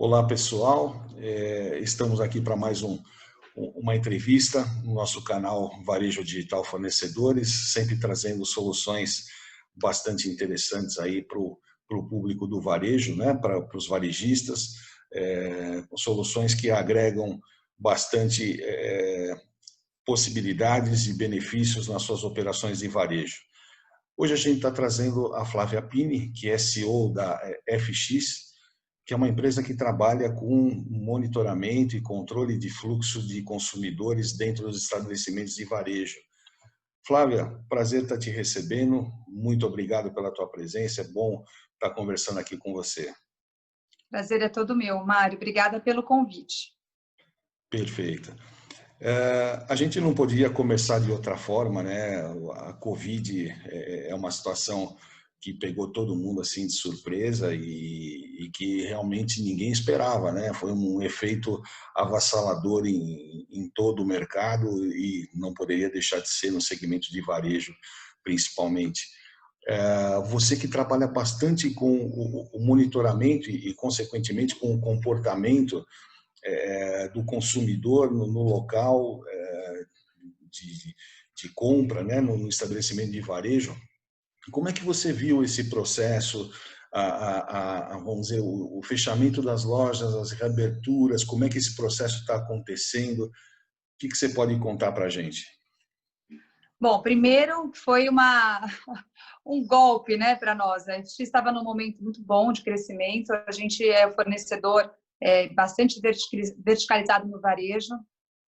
Olá, pessoal. Estamos aqui para mais uma entrevista no nosso canal Varejo Digital Fornecedores, sempre trazendo soluções bastante interessantes aí para o público do varejo, né? Para os varejistas, soluções que agregam bastante possibilidades e benefícios nas suas operações de varejo. Hoje a gente está trazendo a Flávia Pini, que é CEO da FX, que é uma empresa que trabalha com monitoramento e controle de fluxo de consumidores dentro dos estabelecimentos de varejo. Flávia, prazer estar te recebendo. Muito obrigado pela tua presença. É bom estar conversando aqui com você. Prazer é todo meu, Mário. Obrigada pelo convite. Perfeito. A gente não podia começar de outra forma, né? A Covid é uma situação que pegou todo mundo assim de surpresa e que realmente ninguém esperava, né? Foi um efeito avassalador em todo o mercado e não poderia deixar de ser no segmento de varejo, principalmente. Você que trabalha bastante com o monitoramento e, consequentemente, com o comportamento do consumidor no local de compra, né, no estabelecimento de varejo. Como é que você viu esse processo, vamos dizer, o fechamento das lojas, as reaberturas, como é que esse processo está acontecendo? O que você pode contar para a gente? Bom, primeiro foi um golpe, né, para nós. A gente estava num momento muito bom de crescimento, a gente é fornecedor bastante verticalizado no varejo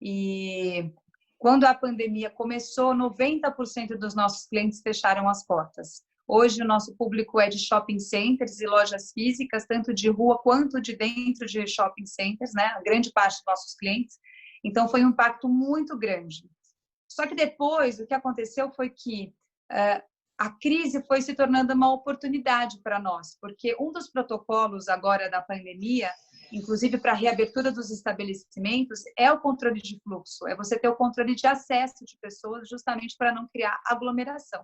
e quando a pandemia começou, 90% dos nossos clientes fecharam as portas. Hoje o nosso público é de shopping centers e lojas físicas, tanto de rua quanto de dentro de shopping centers, né? A grande parte dos nossos clientes. Então foi um impacto muito grande. Só que depois o que aconteceu foi que a crise foi se tornando uma oportunidade para nós, porque um dos protocolos agora da pandemia, inclusive para a reabertura dos estabelecimentos, é o controle de fluxo, é você ter o controle de acesso de pessoas justamente para não criar aglomeração.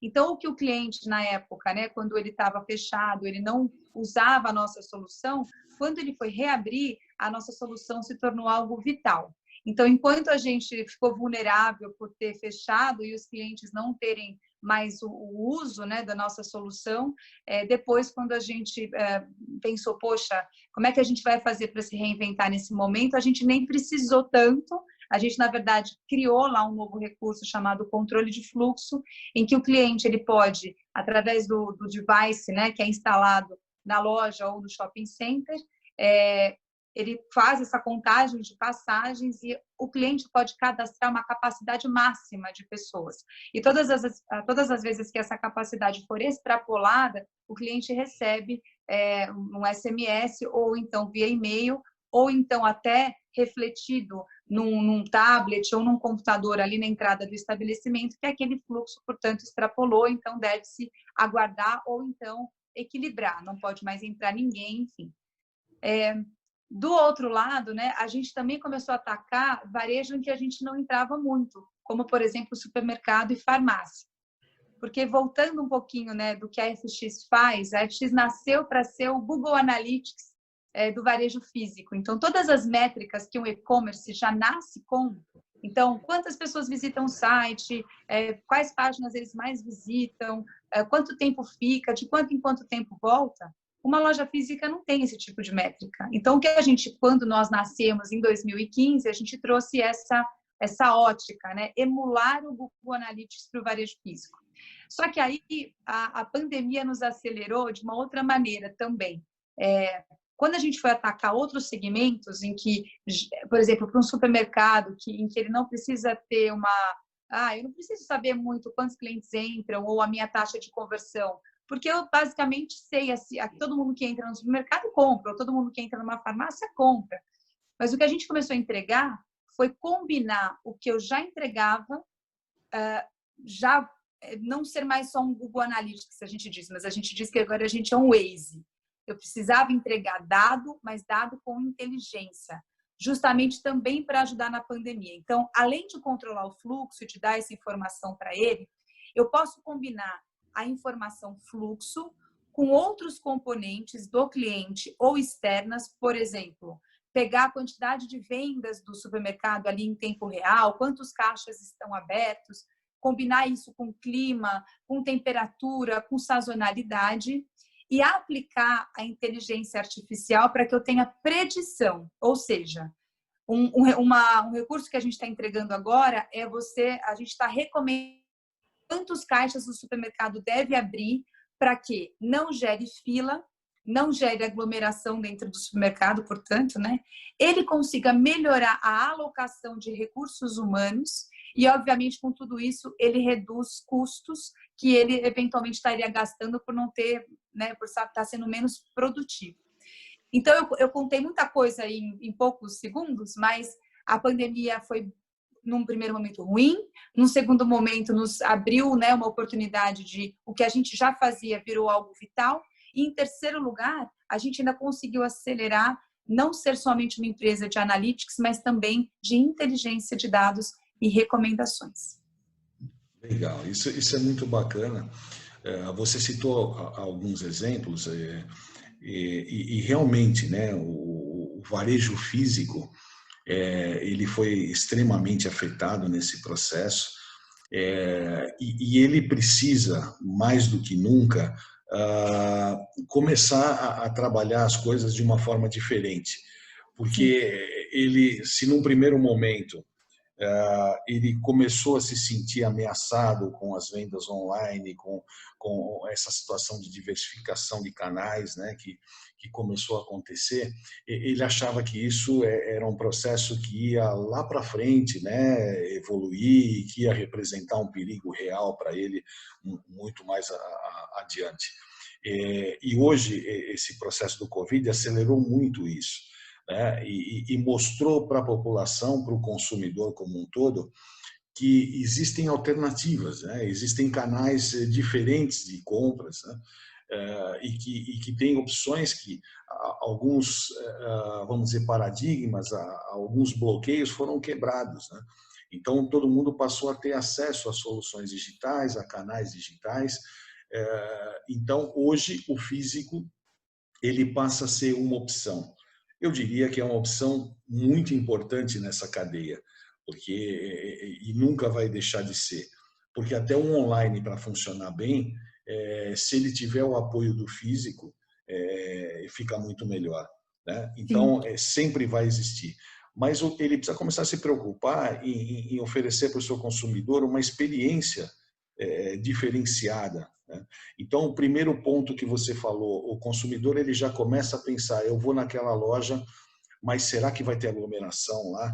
Então, o que o cliente, na época, né, quando ele estava fechado, ele não usava a nossa solução, quando ele foi reabrir, a nossa solução se tornou algo vital. Então, enquanto a gente ficou vulnerável por ter fechado e os clientes não terem mais o uso, né, da nossa solução, depois, quando a gente pensou, poxa, como é que a gente vai fazer para se reinventar nesse momento? A gente nem precisou tanto, a gente, na verdade, criou lá um novo recurso chamado controle de fluxo, em que o cliente ele pode, através do device, né, que é instalado na loja ou no shopping center, ele faz essa contagem de passagens e o cliente pode cadastrar uma capacidade máxima de pessoas. E todas as vezes que essa capacidade for extrapolada, o cliente recebe um SMS ou então via e-mail ou então até refletido num tablet ou num computador ali na entrada do estabelecimento que aquele fluxo, portanto, extrapolou, então deve-se aguardar ou então equilibrar, não pode mais entrar ninguém, enfim. Do outro lado, né, a gente também começou a atacar varejo em que a gente não entrava muito, como, por exemplo, supermercado e farmácia. Porque, voltando um pouquinho, né, do que a FX faz, a FX nasceu para ser o Google Analytics do varejo físico. Então, todas as métricas que um e-commerce já nasce com, então, quantas pessoas visitam o site, quais páginas eles mais visitam, quanto tempo fica, de quanto em quanto tempo volta, uma loja física não tem esse tipo de métrica. Então, o que a gente, quando nós nascemos em 2015, a gente trouxe essa ótica, né? Emular o Google Analytics para o varejo físico. Só que aí a pandemia nos acelerou de uma outra maneira também. Quando a gente foi atacar outros segmentos em que, por exemplo, para um supermercado em que ele não precisa ter eu não preciso saber muito quantos clientes entram ou a minha taxa de conversão, porque eu basicamente sei, assim, todo mundo que entra no supermercado compra, ou todo mundo que entra numa farmácia compra. Mas o que a gente começou a entregar foi combinar o que eu já entregava, já não ser mais só um Google Analytics, a gente diz, mas a gente diz que agora a gente é um Waze. Eu precisava entregar dado, mas dado com inteligência, justamente também para ajudar na pandemia. Então, além de controlar o fluxo e de dar essa informação para ele, eu posso combinar a informação fluxo com outros componentes do cliente ou externas, por exemplo, pegar a quantidade de vendas do supermercado ali em tempo real, quantos caixas estão abertos, combinar isso com clima, com temperatura, com sazonalidade e aplicar a inteligência artificial para que eu tenha predição, ou seja, um recurso que a gente está entregando agora é a gente está recomendando quantos caixas o supermercado deve abrir para que não gere fila, não gere aglomeração dentro do supermercado, portanto, né? Ele consiga melhorar a alocação de recursos humanos e, obviamente, com tudo isso, ele reduz custos que ele eventualmente estaria gastando por não ter, né, por estar sendo menos produtivo. Então, eu contei muita coisa aí em poucos segundos, mas a pandemia foi, num primeiro momento, ruim, num segundo momento, nos abriu, né, uma oportunidade de o que a gente já fazia virou algo vital, e em terceiro lugar, a gente ainda conseguiu acelerar, não ser somente uma empresa de analytics, mas também de inteligência de dados e recomendações. Legal, isso é muito bacana. Você citou alguns exemplos, e realmente, né, o varejo físico, ele foi extremamente afetado nesse processo, e ele precisa, mais do que nunca, começar a trabalhar as coisas de uma forma diferente, porque ele, se num primeiro momento ele começou a se sentir ameaçado com as vendas online, com essa situação de diversificação de canais, né, que começou a acontecer. Ele achava que isso era um processo que ia lá para frente, né, evoluir, que ia representar um perigo real para ele muito mais adiante. E hoje esse processo do Covid acelerou muito isso, né? E mostrou para a população, para o consumidor como um todo, que existem alternativas, né? Existem canais diferentes de compras, né? E que tem opções que alguns, vamos dizer, paradigmas, alguns bloqueios foram quebrados, né? Então, todo mundo passou a ter acesso a soluções digitais, a canais digitais. Então, hoje, o físico ele passa a ser uma opção. Eu diria que é uma opção muito importante nessa cadeia, porque e nunca vai deixar de ser, porque até o online para funcionar bem, se ele tiver o apoio do físico, fica muito melhor, né? Então sempre vai existir, mas ele precisa começar a se preocupar em oferecer para o seu consumidor uma experiência diferenciada, né? Então, o primeiro ponto que você falou, o consumidor ele já começa a pensar, eu vou naquela loja, mas será que vai ter aglomeração lá?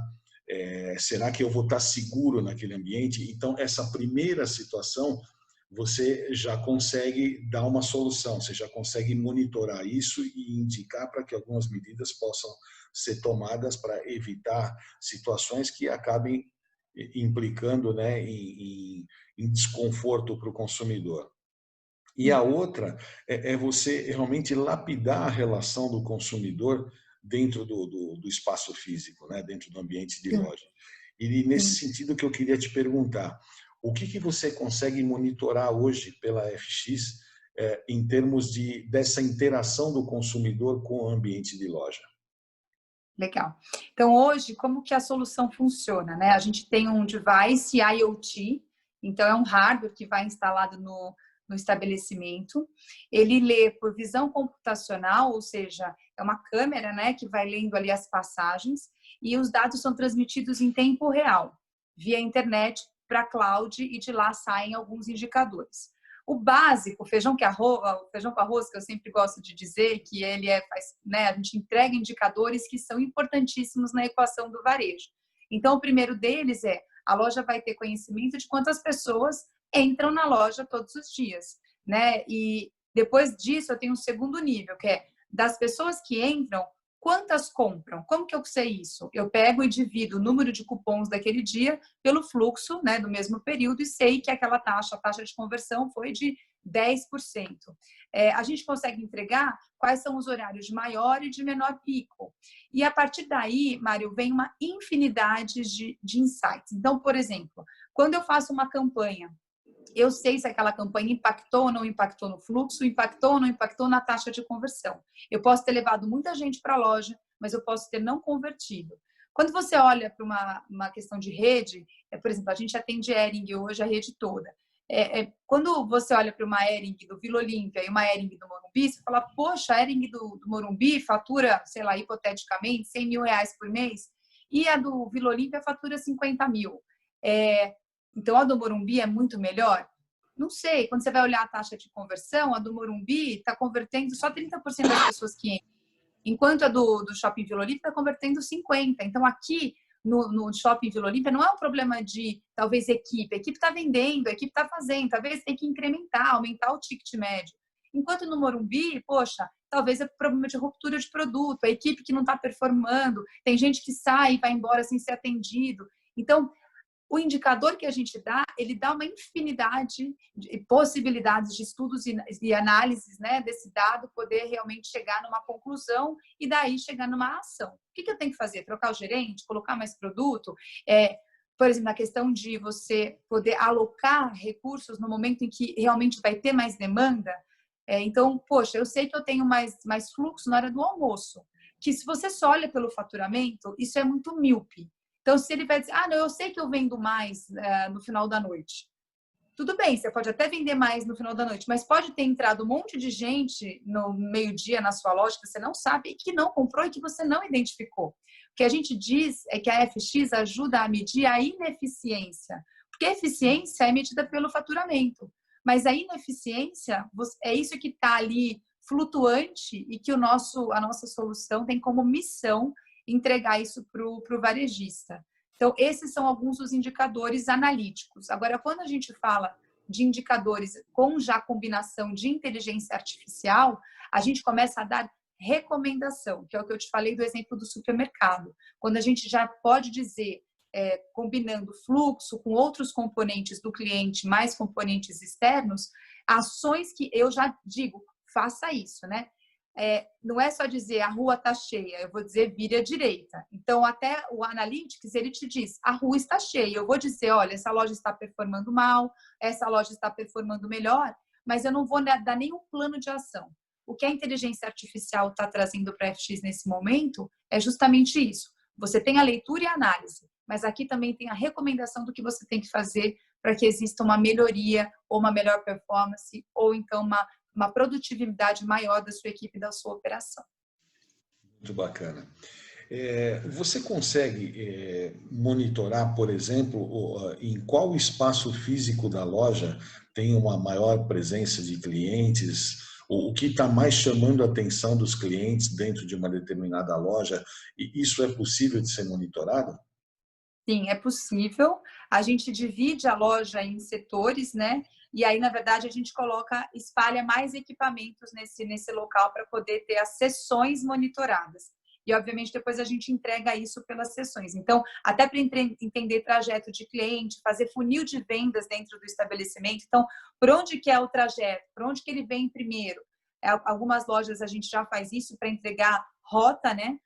Será que eu vou estar seguro naquele ambiente? Então, essa primeira situação, você já consegue dar uma solução, você já consegue monitorar isso e indicar para que algumas medidas possam ser tomadas para evitar situações que acabem implicando, né, em desconforto para o consumidor. E a outra é você realmente lapidar a relação do consumidor dentro do espaço físico, né? Dentro do ambiente de loja. E nesse sentido que eu queria te perguntar, o que você consegue monitorar hoje pela FX em termos dessa interação do consumidor com o ambiente de loja? Legal. Então, hoje, como que a solução funciona, né? A gente tem um device IoT, então é um hardware que vai instalado no estabelecimento. Ele lê por visão computacional, ou seja, é uma câmera, né, que vai lendo ali as passagens e os dados são transmitidos em tempo real, via internet para a cloud e de lá saem alguns indicadores. O básico, feijão com arroz, que eu sempre gosto de dizer, que ele né, a gente entrega indicadores que são importantíssimos na equação do varejo. Então, o primeiro deles a loja vai ter conhecimento de quantas pessoas entram na loja todos os dias, né? E depois disso, eu tenho um segundo nível, que é das pessoas que entram, quantas compram? Como que eu sei isso? Eu pego e divido o número de cupons daquele dia pelo fluxo, né, do mesmo período e sei que aquela taxa, a taxa de conversão foi de 10%. A gente consegue entregar quais são os horários de maior e de menor pico. E a partir daí, Mário, vem uma infinidade de insights. Então, por exemplo, quando eu faço uma campanha eu sei se aquela campanha impactou ou não impactou no fluxo, impactou ou não impactou na taxa de conversão. Eu posso ter levado muita gente para a loja, mas eu posso ter não convertido. Quando você olha para uma questão de rede, por exemplo, a gente atende Hering hoje, a rede toda. Quando você olha para uma Hering do Vila Olímpia e uma Hering do Morumbi, você fala, poxa, a Hering do Morumbi fatura, sei lá, hipoteticamente, 100 mil reais por mês, e a do Vila Olímpia fatura 50 mil. Então, a do Morumbi é muito melhor? Não sei. Quando você vai olhar a taxa de conversão, a do Morumbi está convertendo só 30% das pessoas que entram, enquanto a do Shopping Vila Olímpia está convertendo 50%. Então, aqui no Shopping Vila Olímpia não é um problema de, talvez, equipe. A equipe está vendendo, a equipe está fazendo. Talvez tem que incrementar, aumentar o ticket médio. Enquanto no Morumbi, poxa, talvez é problema de ruptura de produto, a equipe que não está performando, tem gente que sai e vai embora sem ser atendido. Então, o indicador que a gente dá, ele dá uma infinidade de possibilidades de estudos e análises, né, desse dado, poder realmente chegar numa conclusão e daí chegar numa ação. O que eu tenho que fazer? Trocar o gerente? Colocar mais produto? Por exemplo, na questão de você poder alocar recursos no momento em que realmente vai ter mais demanda. Então, poxa, eu sei que eu tenho mais fluxo na hora do almoço, que se você só olha pelo faturamento, isso é muito míope. Então, se ele vai dizer, não, eu sei que eu vendo mais no final da noite. Tudo bem, você pode até vender mais no final da noite, mas pode ter entrado um monte de gente no meio-dia na sua loja que você não sabe e que não comprou e que você não identificou. O que a gente diz é que a FX ajuda a medir a ineficiência, porque a eficiência é medida pelo faturamento, mas a ineficiência é isso que está ali flutuante e que a nossa solução tem como missão entregar isso para o varejista. Então, esses são alguns dos indicadores analíticos. Agora, quando a gente fala de indicadores com já combinação de inteligência artificial, a gente começa a dar recomendação, que é o que eu te falei do exemplo do supermercado. Quando a gente já pode dizer, combinando fluxo com outros componentes do cliente, mais componentes externos, ações que eu já digo, faça isso, né? Não é só dizer a rua está cheia, eu vou dizer vire à direita. Então, até o Analytics, ele te diz, a rua está cheia. Eu vou dizer, olha, essa loja está performando mal, essa loja está performando melhor, mas eu não vou dar nenhum plano de ação. O que a inteligência artificial está trazendo para a FX nesse momento é justamente isso. Você tem a leitura e a análise, mas aqui também tem a recomendação do que você tem que fazer para que exista uma melhoria ou uma melhor performance ou então uma produtividade maior da sua equipe, da sua operação. Muito bacana. Você consegue monitorar, por exemplo, em qual espaço físico da loja tem uma maior presença de clientes, o que está mais chamando a atenção dos clientes dentro de uma determinada loja? E isso é possível de ser monitorado? Sim, é possível. A gente divide a loja em setores, né? E aí, na verdade, a gente espalha mais equipamentos nesse local para poder ter as sessões monitoradas. E, obviamente, depois a gente entrega isso pelas sessões. Então, até para entender trajeto de cliente, fazer funil de vendas dentro do estabelecimento. Então, por onde que é o trajeto? Por onde que ele vem primeiro? Algumas lojas a gente já faz isso para entregar rota, né?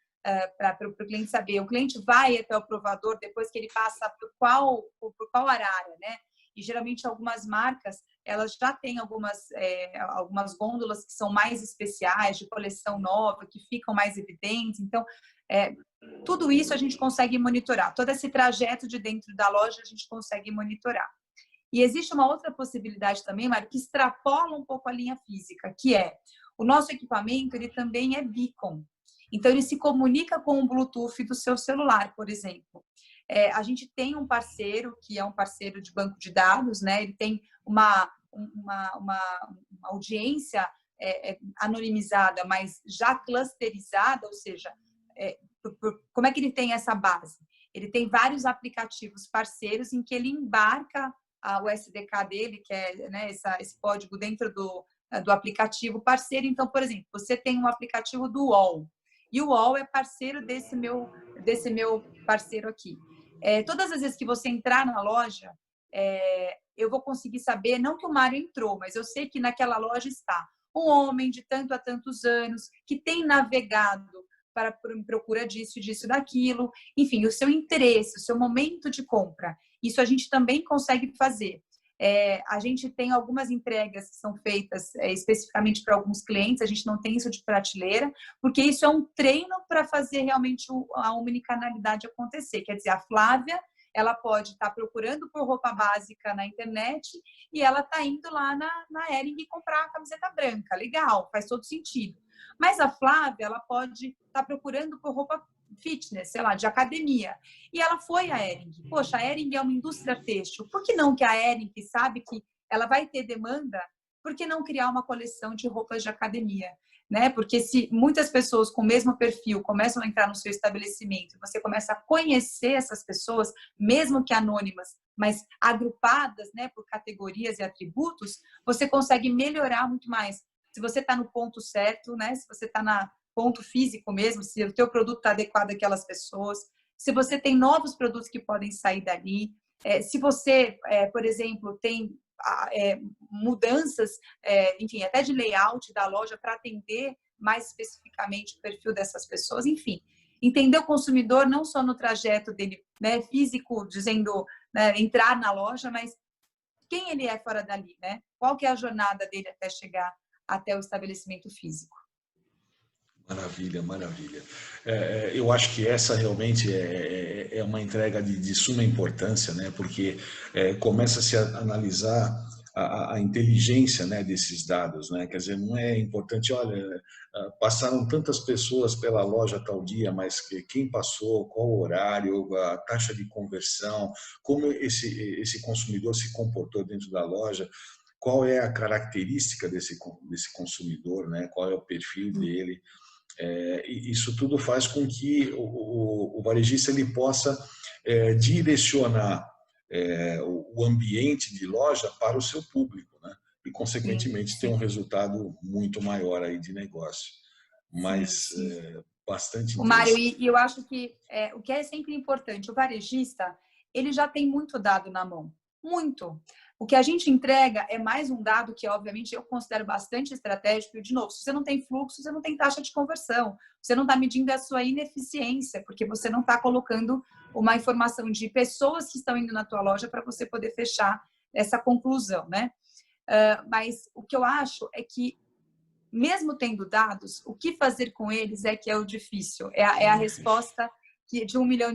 Para o cliente saber. O cliente vai até o provador depois que ele passa por qual área, né? E geralmente algumas marcas, elas já têm algumas gôndolas que são mais especiais, de coleção nova, que ficam mais evidentes. Então, tudo isso a gente consegue monitorar. Todo esse trajeto de dentro da loja a gente consegue monitorar. E existe uma outra possibilidade também, Mário, que extrapola um pouco a linha física, que é o nosso equipamento, ele também é beacon. Então, ele se comunica com o Bluetooth do seu celular, por exemplo. A gente tem um parceiro, que é um parceiro de banco de dados, né? Ele tem uma audiência anonimizada, mas já clusterizada, ou seja, como é que ele tem essa base? Ele tem vários aplicativos parceiros em que ele embarca o SDK dele, que é, né, esse código dentro do aplicativo parceiro. Então, por exemplo, você tem um aplicativo do UOL, e o UOL é parceiro desse meu parceiro aqui. Todas as vezes que você entrar na loja, eu vou conseguir saber, não que o Mário entrou, mas eu sei que naquela loja está um homem de tanto a tantos anos, que tem navegado para procura disso, daquilo, enfim, o seu interesse, o seu momento de compra. Isso a gente também consegue fazer. A gente tem algumas entregas que são feitas especificamente para alguns clientes, a gente não tem isso de prateleira, porque isso é um treino para fazer realmente a omnicanalidade acontecer. Quer dizer, a Flávia, ela pode estar procurando por roupa básica na internet e ela está indo lá na Hering comprar a camiseta branca. Legal, faz todo sentido. Mas a Flávia, ela pode estar procurando por roupa fitness, sei lá, de academia. E ela foi à Hering. Poxa, a Hering é uma indústria têxtil. Por que não que a Hering, que sabe que ela vai ter demanda, por que não criar uma coleção de roupas de academia? Né? Porque se muitas pessoas com o mesmo perfil começam a entrar no seu estabelecimento, você começa a conhecer essas pessoas, mesmo que anônimas, mas agrupadas, né, por categorias e atributos, você consegue melhorar muito mais. Se você está no ponto certo, né? Se você está na ponto físico mesmo, se o teu produto está adequado àquelas pessoas, se você tem novos produtos que podem sair dali, se você, por exemplo, tem mudanças, enfim, até de layout da loja para atender mais especificamente o perfil dessas pessoas, enfim. Entender o consumidor não só no trajeto dele, né, físico, dizendo, né, entrar na loja, mas quem ele é fora dali, né? Qual que é a jornada dele até chegar até o estabelecimento físico. Maravilha, maravilha. Eu acho que essa realmente é uma entrega de suma importância, né? Porque começa-se a analisar a inteligência, né, desses dados, né? Quer dizer, não é importante, olha, passaram tantas pessoas pela loja tal dia, mas quem passou, qual o horário, a taxa de conversão, como esse consumidor se comportou dentro da loja, qual é a característica desse consumidor, né? Qual é o perfil dele. Isso tudo faz com que o varejista ele possa direcionar o ambiente de loja para o seu público, né? E, consequentemente, ter um resultado muito maior aí de negócio. Mas bastante O Mário, interessante. e eu acho que o que é sempre importante, o varejista, ele já tem muito dado na mão. Muito. O que a gente entrega é mais um dado que, obviamente, eu considero bastante estratégico. E, de novo, se você não tem fluxo, você não tem taxa de conversão. Você não está medindo a sua ineficiência, porque você não está colocando uma informação de pessoas que estão indo na tua loja para você poder fechar essa conclusão, né? Mas o que eu acho é que, mesmo tendo dados, o que fazer com eles é que é o difícil. É a resposta de $1 milhão,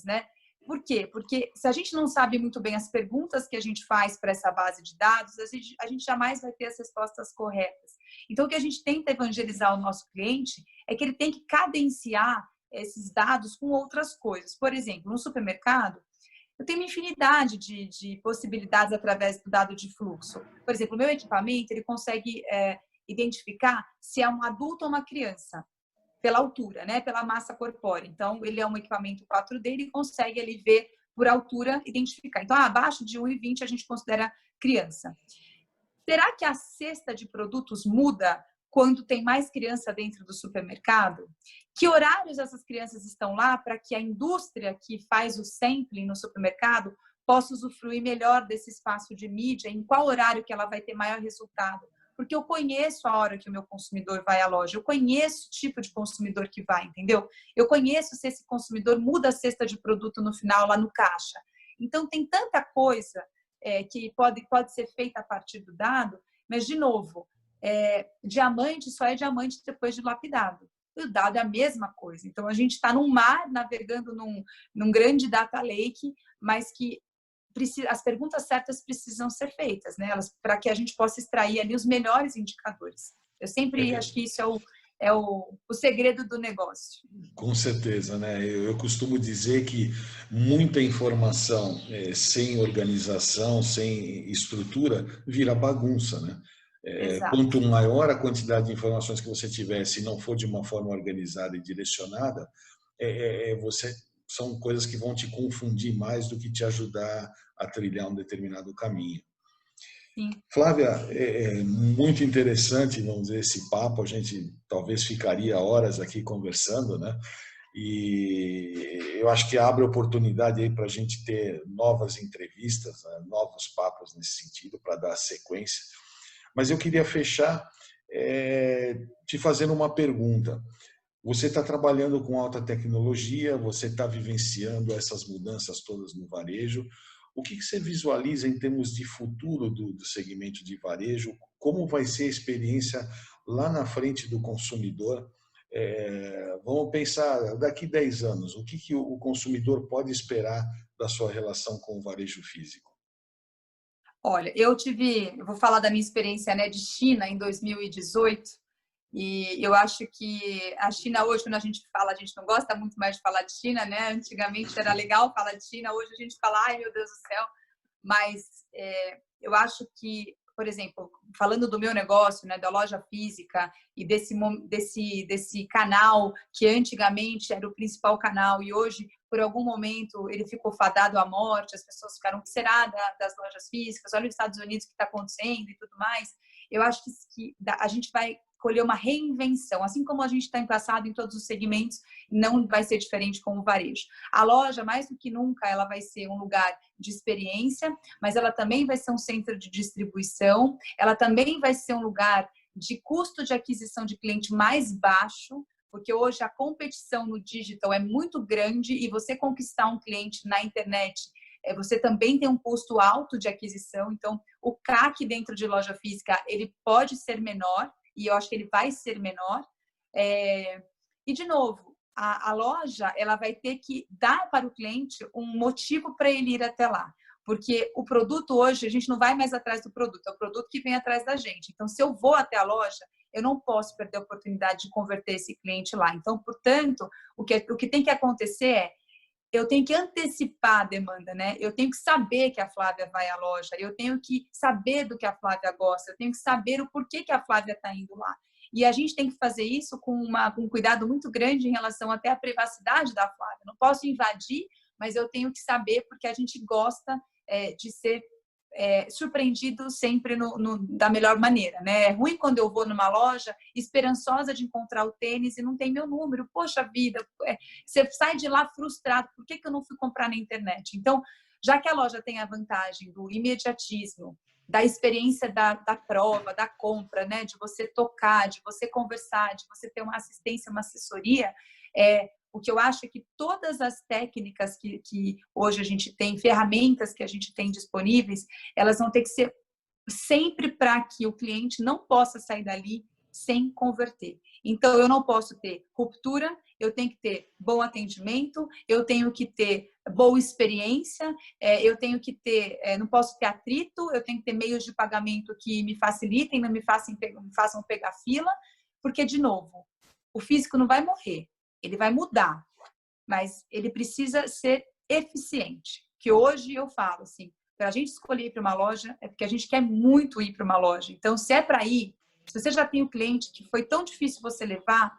né? Por quê? Porque se a gente não sabe muito bem as perguntas que a gente faz para essa base de dados, a gente jamais vai ter as respostas corretas. Então, o que a gente tenta evangelizar o nosso cliente é que ele tem que cadenciar esses dados com outras coisas. Por exemplo, no supermercado, eu tenho uma infinidade de possibilidades através do dado de fluxo. Por exemplo, o meu equipamento, ele consegue identificar se é um adulto ou uma criança, pela altura, né? Pela massa corpórea. Então, ele é um equipamento 4D, ele consegue ali ver por altura, identificar. Então, abaixo de 1,20 a gente considera criança. Será que a cesta de produtos muda quando tem mais criança dentro do supermercado? Que horários essas crianças estão lá para que a indústria que faz o sampling no supermercado possa usufruir melhor desse espaço de mídia? Em qual horário que ela vai ter maior resultado? Porque eu conheço a hora que o meu consumidor vai à loja, eu conheço o tipo de consumidor que vai, entendeu? Eu conheço se esse consumidor muda a cesta de produto no final, lá no caixa. Então, tem tanta coisa que pode ser feita a partir do dado, mas, de novo, diamante só é diamante depois de lapidado. E o dado é a mesma coisa. Então, a gente está num mar, navegando num grande data lake, mas que as perguntas certas precisam ser feitas, né? Para que a gente possa extrair ali os melhores indicadores. Eu sempre acho que isso é o segredo do negócio. Com certeza, né? Eu costumo dizer que muita informação sem organização, sem estrutura, vira bagunça, né? Quanto Exato. maior a quantidade de informações que você tiver, se não for de uma forma organizada e direcionada, são coisas que vão te confundir mais do que te ajudar a trilhar um determinado caminho. Sim. Flávia, muito interessante, vamos dizer, esse papo. A gente talvez ficaria horas aqui conversando, né? E eu acho que abre oportunidade aí para a gente ter novas entrevistas, né? Novos papos nesse sentido, para dar sequência. Mas eu queria fechar te fazendo uma pergunta. Você está trabalhando com alta tecnologia, você está vivenciando essas mudanças todas no varejo. o que você visualiza em termos de futuro do segmento de varejo? Como vai ser a experiência lá na frente do consumidor? Vamos pensar, daqui 10 anos, o que o consumidor pode esperar da sua relação com o varejo físico? Olha, eu vou falar da minha experiência, né, de China em 2018, e eu acho que a China hoje, quando a gente fala, a gente não gosta muito mais de falar de China, né? Antigamente era legal falar de China, hoje a gente fala, ai meu Deus do céu, mas eu acho que, por exemplo, falando do meu negócio, né, da loja física e desse canal que antigamente era o principal canal e hoje, por algum momento, ele ficou fadado à morte, as pessoas ficaram, o que será das lojas físicas? Olha os Estados Unidos, o que está acontecendo e tudo mais. Eu acho que a gente vai colher uma reinvenção, assim como a gente está emplaçado em todos os segmentos, não vai ser diferente com o varejo. A loja, mais do que nunca, ela vai ser um lugar de experiência, mas ela também vai ser um centro de distribuição, ela também vai ser um lugar de custo de aquisição de cliente mais baixo, porque hoje a competição no digital é muito grande e você conquistar um cliente na internet, você também tem um custo alto de aquisição, então o CAC dentro de loja física, ele pode ser menor, e eu acho que ele vai ser menor. E, de novo, a loja ela vai ter que dar para o cliente um motivo para ele ir até lá. Porque o produto hoje, a gente não vai mais atrás do produto, é o produto que vem atrás da gente. Então, se eu vou até a loja, eu não posso perder a oportunidade de converter esse cliente lá. Então, portanto, o que tem que acontecer eu tenho que antecipar a demanda, né? Eu tenho que saber que a Flávia vai à loja, eu tenho que saber do que a Flávia gosta, eu tenho que saber o porquê que a Flávia está indo lá. E a gente tem que fazer isso com um cuidado muito grande em relação até à privacidade da Flávia. Não posso invadir, mas eu tenho que saber porque a gente gosta de ser surpreendido sempre da melhor maneira, né? É ruim quando eu vou numa loja esperançosa de encontrar o tênis e não tem meu número. Poxa vida, você sai de lá frustrado. Por que eu não fui comprar na internet? Então, já que a loja tem a vantagem do imediatismo, da experiência da prova, da compra, né? De você tocar, de você conversar, de você ter uma assistência, uma assessoria, o que eu acho é que todas as técnicas que hoje a gente tem, ferramentas que a gente tem disponíveis, elas vão ter que ser sempre para que o cliente não possa sair dali sem converter. Então, eu não posso ter ruptura, eu tenho que ter bom atendimento, eu tenho que ter boa experiência, eu tenho que ter, não posso ter atrito, eu tenho que ter meios de pagamento que me facilitem, não me façam pegar fila, porque, de novo, o físico não vai morrer, ele vai mudar, mas ele precisa ser eficiente. Que hoje eu falo assim, para a gente escolher ir para uma loja, é porque a gente quer muito ir para uma loja. Então, se é para ir, se você já tem um cliente que foi tão difícil você levar,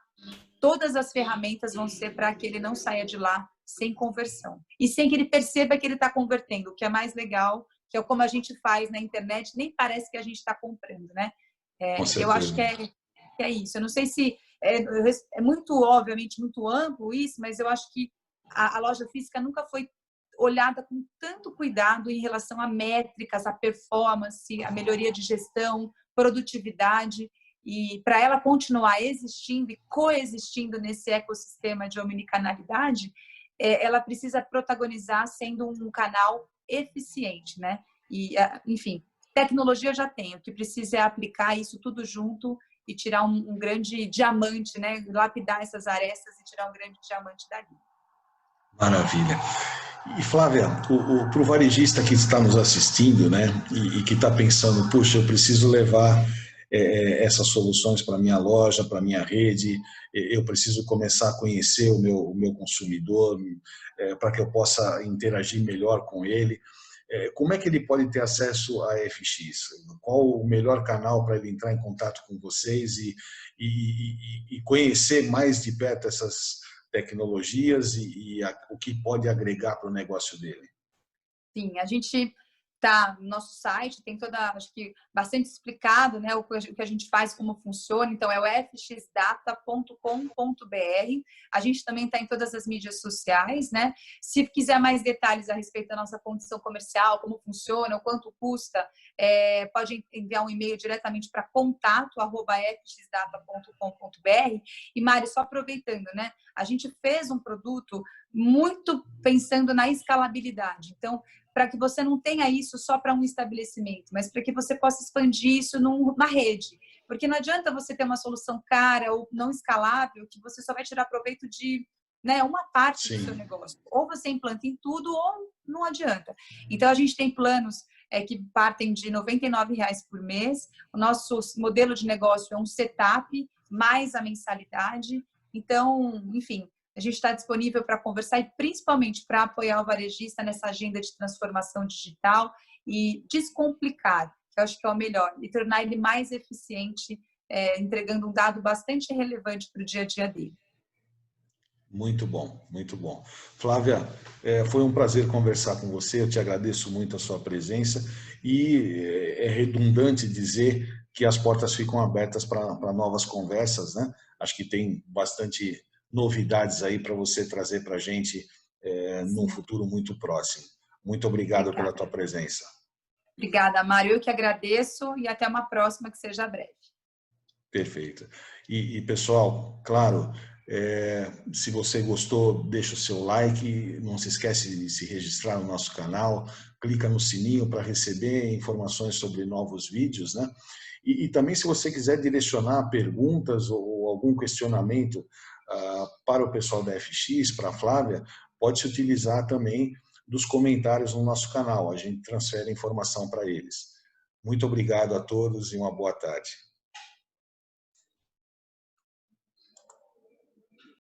todas as ferramentas vão ser para que ele não saia de lá sem conversão. E sem que ele perceba que ele está convertendo, o que é mais legal, que é como a gente faz na internet, nem parece que a gente está comprando, né? Com Eu acho certeza. que é isso. Eu não sei se é muito, obviamente, muito amplo isso, mas eu acho que a loja física nunca foi olhada com tanto cuidado em relação a métricas, a performance, a melhoria de gestão, produtividade, e para ela continuar existindo e coexistindo nesse ecossistema de omnicanalidade, ela precisa protagonizar sendo um canal eficiente, né? E, enfim, tecnologia já tem, o que precisa é aplicar isso tudo junto e tirar um grande diamante, né? Lapidar essas arestas e tirar um grande diamante dali. Maravilha. E Flávia, para o varejista que está nos assistindo, né, e que está pensando, puxa, eu preciso levar essas soluções para minha loja, para minha rede, eu preciso começar a conhecer o meu consumidor, para que eu possa interagir melhor com ele. Como é que ele pode ter acesso à FX? Qual o melhor canal para ele entrar em contato com vocês e conhecer mais de perto essas tecnologias o que pode agregar para o negócio dele? Sim, a gente tá no nosso site, tem toda, acho que bastante explicado, né, o que a gente faz, como funciona. Então é o fxdata.com.br. A gente também está em todas as mídias sociais, né? Se quiser mais detalhes a respeito da nossa condição comercial, como funciona, o quanto custa, pode enviar um e-mail diretamente para contato@fxdata.com.br. E Mari, só aproveitando, né? A gente fez um produto muito pensando na escalabilidade. Então, para que você não tenha isso só para um estabelecimento, mas para que você possa expandir isso numa rede. Porque não adianta você ter uma solução cara ou não escalável, que você só vai tirar proveito de, né, uma parte do seu negócio. Ou você implanta em tudo, ou não adianta. Então, a gente tem planos que partem de R$ 99,00 por mês. O nosso modelo de negócio é um setup, mais a mensalidade. Então, enfim, a gente está disponível para conversar e principalmente para apoiar o varejista nessa agenda de transformação digital e descomplicar, que eu acho que é o melhor, e tornar ele mais eficiente, entregando um dado bastante relevante para o dia a dia dele. Muito bom, muito bom. Flávia, foi um prazer conversar com você, eu te agradeço muito a sua presença e é redundante dizer que as portas ficam abertas para novas conversas, né? Acho que tem bastante novidades aí para você trazer para a gente num futuro muito próximo. Muito obrigado pela tua presença. Obrigada, Mário. Eu que agradeço e até uma próxima, que seja breve. Perfeito. E pessoal, claro, se você gostou, deixa o seu like, não se esquece de se registrar no nosso canal, clica no sininho para receber informações sobre novos vídeos, né? E também, se você quiser direcionar perguntas ou algum questionamento para o pessoal da FX, para a Flávia, pode se utilizar também dos comentários no nosso canal, a gente transfere informação para eles. Muito obrigado a todos e uma boa tarde.